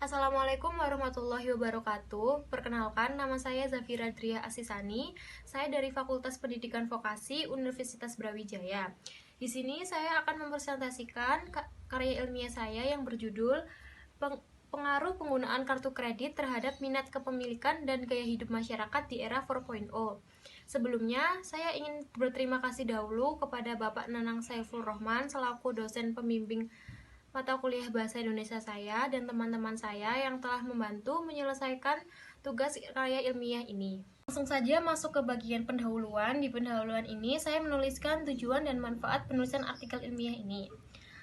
Assalamualaikum warahmatullahi wabarakatuh. Perkenalkan, nama saya Zafira Dria Asisani. Saya dari Fakultas Pendidikan Vokasi Universitas Brawijaya. Di sini saya akan mempresentasikan karya ilmiah saya yang berjudul Pengaruh penggunaan kartu kredit terhadap minat kepemilikan dan gaya hidup masyarakat di era 4.0. Sebelumnya, saya ingin berterima kasih dahulu kepada Bapak Nanang Saiful Rohman selaku dosen pembimbing mata kuliah Bahasa Indonesia saya dan teman-teman saya yang telah membantu menyelesaikan tugas karya ilmiah ini. Langsung saja masuk ke bagian pendahuluan. Di pendahuluan ini saya menuliskan tujuan dan manfaat penulisan artikel ilmiah ini.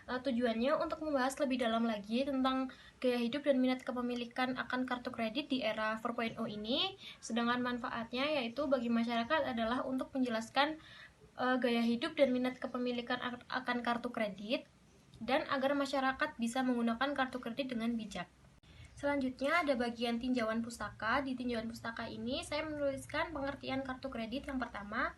Tujuannya untuk membahas lebih dalam lagi tentang gaya hidup dan minat kepemilikan akan kartu kredit di era 4.0 ini. Sedangkan manfaatnya yaitu bagi masyarakat adalah untuk menjelaskan gaya hidup dan minat kepemilikan akan kartu kredit dan agar masyarakat bisa menggunakan kartu kredit dengan bijak. Selanjutnya ada bagian tinjauan pustaka. Di tinjauan pustaka ini saya menuliskan pengertian kartu kredit. Yang pertama,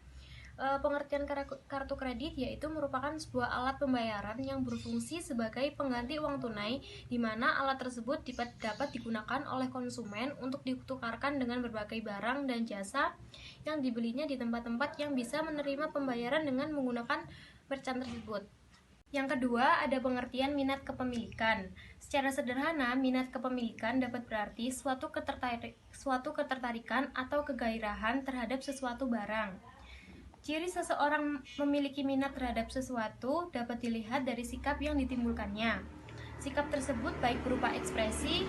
pengertian kartu kredit yaitu merupakan sebuah alat pembayaran yang berfungsi sebagai pengganti uang tunai, di mana alat tersebut dapat digunakan oleh konsumen untuk ditukarkan dengan berbagai barang dan jasa yang dibelinya di tempat-tempat yang bisa menerima pembayaran dengan menggunakan merchant tersebut. Yang kedua, ada pengertian minat kepemilikan. Secara sederhana, minat kepemilikan dapat berarti suatu ketertarikan atau kegairahan terhadap sesuatu barang. Ciri seseorang memiliki minat terhadap sesuatu dapat dilihat dari sikap yang ditimbulkannya. Sikap tersebut baik berupa ekspresi,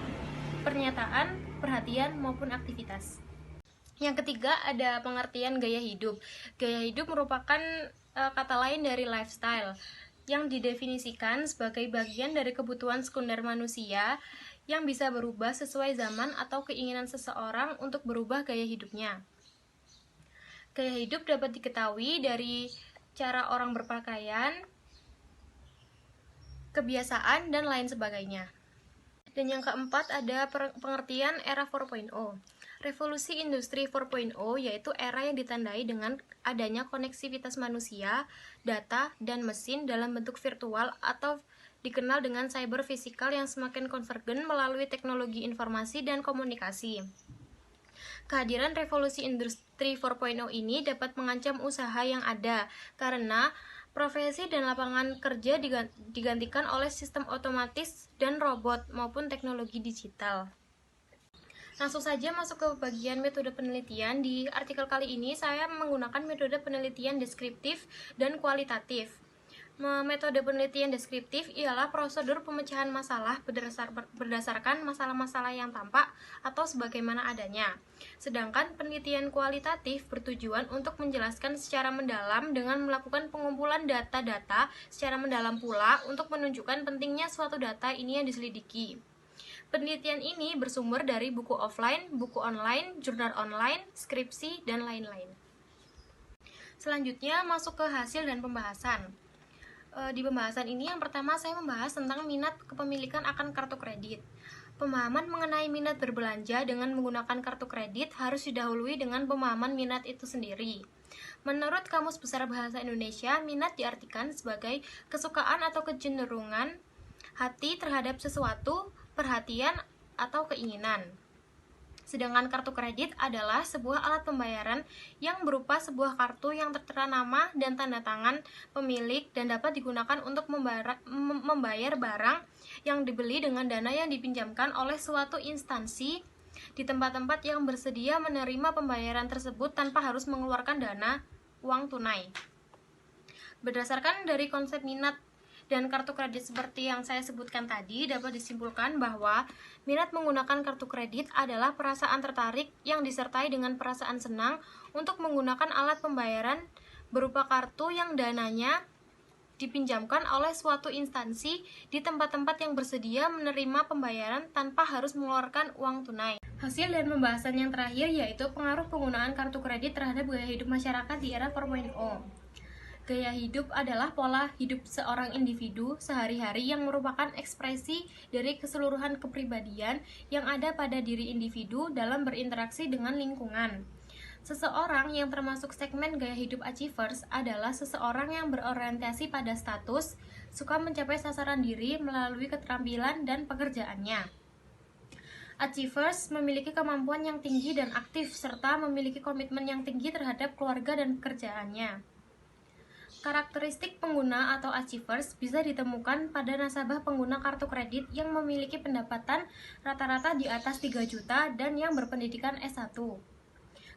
pernyataan, perhatian, maupun aktivitas. Yang ketiga, ada pengertian gaya hidup. Gaya hidup merupakan kata lain dari lifestyle, yang didefinisikan sebagai bagian dari kebutuhan sekunder manusia yang bisa berubah sesuai zaman atau keinginan seseorang untuk berubah gaya hidupnya. Gaya hidup dapat diketahui dari cara orang berpakaian, kebiasaan, dan lain sebagainya. Dan yang keempat ada pengertian era 4.0. Revolusi industri 4.0 yaitu era yang ditandai dengan adanya koneksivitas manusia, data, dan mesin dalam bentuk virtual atau dikenal dengan cyber fisikal yang semakin konvergen melalui teknologi informasi dan komunikasi. Kehadiran revolusi industri 4.0 ini dapat mengancam usaha yang ada karena profesi dan lapangan kerja digantikan oleh sistem otomatis dan robot maupun teknologi digital. Langsung saja masuk ke bagian metode penelitian. Di artikel kali ini saya menggunakan metode penelitian deskriptif dan kualitatif. Metode penelitian deskriptif ialah prosedur pemecahan masalah berdasarkan masalah-masalah yang tampak atau sebagaimana adanya. Sedangkan penelitian kualitatif bertujuan untuk menjelaskan secara mendalam dengan melakukan pengumpulan data-data secara mendalam pula untuk menunjukkan pentingnya suatu data ini yang diselidiki. Penelitian ini bersumber dari buku offline, buku online, jurnal online, skripsi, dan lain-lain. Selanjutnya masuk ke hasil dan pembahasan. Di pembahasan ini yang pertama saya membahas tentang minat kepemilikan akan kartu kredit. Pemahaman mengenai minat berbelanja dengan menggunakan kartu kredit harus didahului dengan pemahaman minat itu sendiri. Menurut Kamus Besar Bahasa Indonesia, minat diartikan sebagai kesukaan atau kecenderungan hati terhadap sesuatu, perhatian, atau keinginan. Sedangkan kartu kredit adalah sebuah alat pembayaran yang berupa sebuah kartu yang tertera nama dan tanda tangan pemilik dan dapat digunakan untuk membayar barang yang dibeli dengan dana yang dipinjamkan oleh suatu instansi di tempat-tempat yang bersedia menerima pembayaran tersebut tanpa harus mengeluarkan dana uang tunai. Berdasarkan dari konsep minat dan kartu kredit seperti yang saya sebutkan tadi, dapat disimpulkan bahwa minat menggunakan kartu kredit adalah perasaan tertarik yang disertai dengan perasaan senang untuk menggunakan alat pembayaran berupa kartu yang dananya dipinjamkan oleh suatu instansi di tempat-tempat yang bersedia menerima pembayaran tanpa harus mengeluarkan uang tunai. Hasil dan pembahasan yang terakhir yaitu pengaruh penggunaan kartu kredit terhadap gaya hidup masyarakat di era 4.0. Gaya hidup adalah pola hidup seorang individu sehari-hari yang merupakan ekspresi dari keseluruhan kepribadian yang ada pada diri individu dalam berinteraksi dengan lingkungan. Seseorang yang termasuk segmen gaya hidup achievers adalah seseorang yang berorientasi pada status, suka mencapai sasaran diri melalui keterampilan dan pekerjaannya. Achievers memiliki kemampuan yang tinggi dan aktif, serta memiliki komitmen yang tinggi terhadap keluarga dan pekerjaannya. Karakteristik pengguna atau achievers bisa ditemukan pada nasabah pengguna kartu kredit yang memiliki pendapatan rata-rata di atas 3 juta dan yang berpendidikan S1.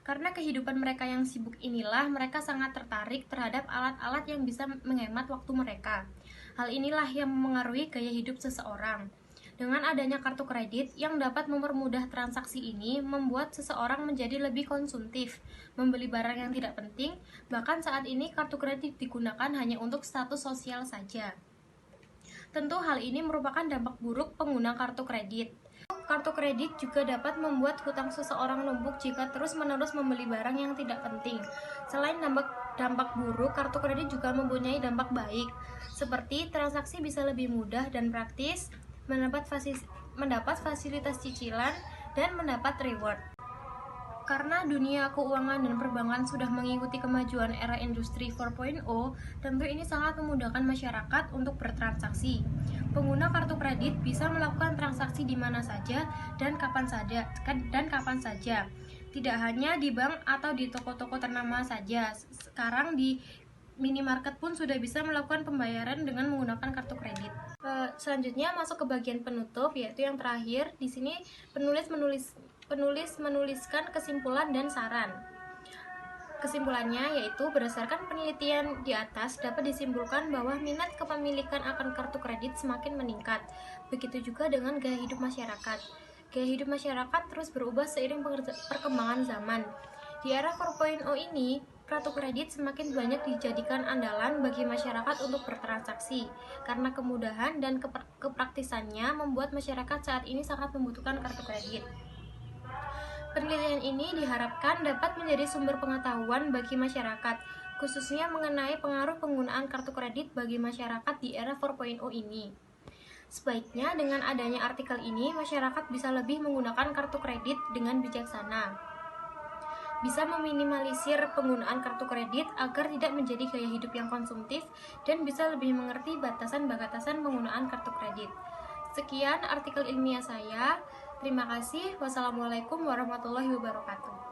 Karena kehidupan mereka yang sibuk inilah, mereka sangat tertarik terhadap alat-alat yang bisa menghemat waktu mereka. Hal inilah yang memengaruhi gaya hidup seseorang. Dengan adanya kartu kredit yang dapat mempermudah transaksi ini, membuat seseorang menjadi lebih konsumtif, membeli barang yang tidak penting, bahkan saat ini kartu kredit digunakan hanya untuk status sosial saja. Tentu hal ini merupakan dampak buruk pengguna kartu kredit. Kartu kredit juga dapat membuat hutang seseorang numpuk jika terus-menerus membeli barang yang tidak penting. Selain dampak buruk, kartu kredit juga mempunyai dampak baik, seperti transaksi bisa lebih mudah dan praktis, mendapat fasilitas cicilan, dan mendapat reward. Karena dunia keuangan dan perbankan sudah mengikuti kemajuan era industri 4.0, tentu ini sangat memudahkan masyarakat untuk bertransaksi. Pengguna kartu kredit bisa melakukan transaksi di mana saja dan kapan saja. Tidak hanya di bank atau di toko-toko ternama saja. Sekarang di minimarket pun sudah bisa melakukan pembayaran dengan menggunakan kartu kredit. Selanjutnya masuk ke bagian penutup, yaitu yang terakhir. Di sini penulis menuliskan kesimpulan dan saran. Kesimpulannya yaitu berdasarkan penelitian di atas dapat disimpulkan bahwa minat kepemilikan akan kartu kredit semakin meningkat. Begitu juga dengan gaya hidup masyarakat. Gaya hidup masyarakat terus berubah seiring perkembangan zaman. Di era 4.0 ini, kartu kredit semakin banyak dijadikan andalan bagi masyarakat untuk bertransaksi. Karena kemudahan dan kepraktisannya membuat masyarakat saat ini sangat membutuhkan kartu kredit. Penelitian ini diharapkan dapat menjadi sumber pengetahuan bagi masyarakat, khususnya mengenai pengaruh penggunaan kartu kredit bagi masyarakat di era 4.0 ini. Sebaiknya dengan adanya artikel ini, masyarakat bisa lebih menggunakan kartu kredit dengan bijaksana. Bisa meminimalisir penggunaan kartu kredit agar tidak menjadi gaya hidup yang konsumtif dan bisa lebih mengerti batasan-batasan penggunaan kartu kredit. Sekian artikel ilmiah saya. Terima kasih. Wassalamualaikum warahmatullahi wabarakatuh.